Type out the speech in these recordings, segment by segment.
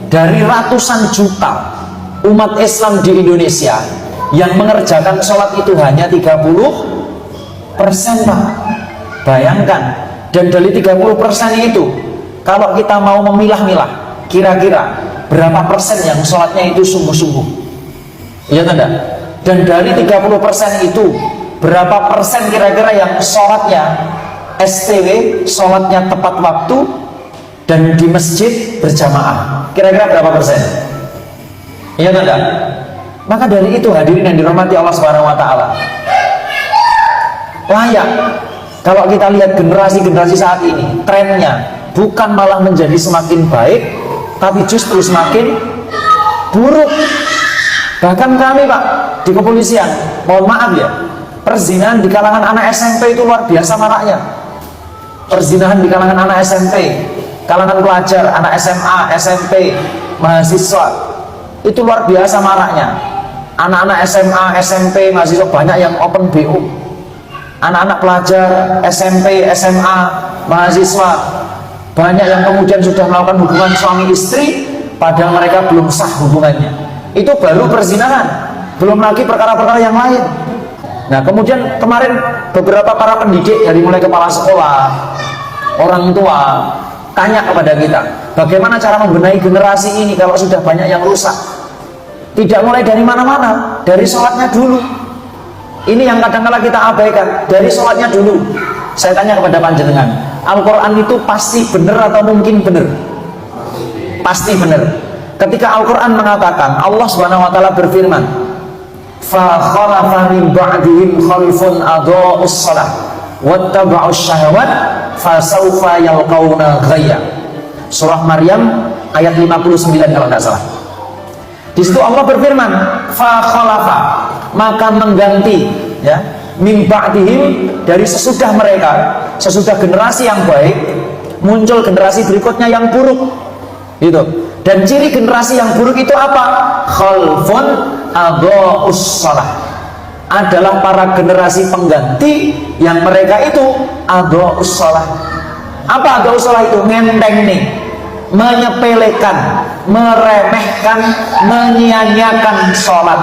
dari ratusan juta umat Islam di Indonesia yang mengerjakan sholat itu hanya 30%, Pak. Bayangkan, dan dari 30% itu kalau kita mau memilah-milah, kira-kira berapa persen yang sholatnya itu sungguh-sungguh? Iya tidak? Dan dari 30% itu berapa persen kira-kira yang sholatnya STW, sholatnya tepat waktu dan di masjid berjamaah? Kira-kira berapa persen? Iya tidak? Maka dari itu hadirin yang dirahmati Allah Subhanahu wa taala, layak kalau kita lihat generasi-generasi saat ini, trennya bukan malah menjadi semakin baik, tapi justru semakin buruk. Bahkan kami, Pak, di kepolisian, mohon maaf ya, perzinahan di kalangan anak SMP itu luar biasa maraknya. Perzinahan di kalangan anak SMP, kalangan pelajar, anak SMA, SMP, mahasiswa, itu luar biasa maraknya. Anak-anak SMA, SMP, mahasiswa banyak yang open BO. Anak-anak pelajar, SMP, SMA, mahasiswa banyak yang kemudian sudah melakukan hubungan suami istri padahal mereka belum sah hubungannya. Itu baru perzinahan, belum lagi perkara-perkara yang lain. Nah, kemudian kemarin beberapa para pendidik dari mulai kepala sekolah, orang tua tanya kepada kita, bagaimana cara membenahi generasi ini kalau sudah banyak yang rusak. Tidak mulai dari mana-mana, dari sholatnya dulu. Ini yang kadang-kala kita abaikan, dari sholatnya dulu. Saya tanya kepada panjenengan, Al-Quran itu pasti benar atau mungkin benar? Pasti benar. Ketika Al-Quran mengatakan, Allah Subhanahu wa taala berfirman, fa khalafa min ba'dihim khalfun adha'us shalah wattaba'us syahawat fasawfa yalqauna ghayya. Surah Maryam ayat 59 kalau tidak salah. Di situ Allah berfirman, fa khalafa, maka mengganti, ya, min ba'dihim, dari sesudah mereka, sesudah generasi yang baik, muncul generasi berikutnya yang buruk. Gitu. Dan ciri generasi yang buruk itu apa? Khalfun adha'us shalah, adalah para generasi pengganti yang mereka itu adha'us shalah. Apa adha'us shalah itu? Ngenteng nih, menyepelekan, meremehkan, menyia-nyiakan sholat.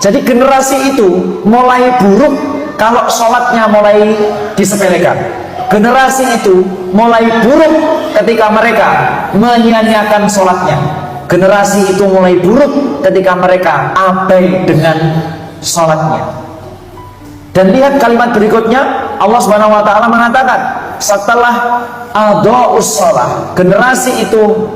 Jadi generasi itu mulai buruk kalau sholatnya mulai disepelekan. Generasi itu mulai buruk ketika mereka menyia-nyiakan sholatnya. Generasi itu mulai buruk ketika mereka abai dengan sholatnya. Dan lihat kalimat berikutnya, Allah Subhanahu wa taala mengatakan, setelah adha'us shalah, generasi itu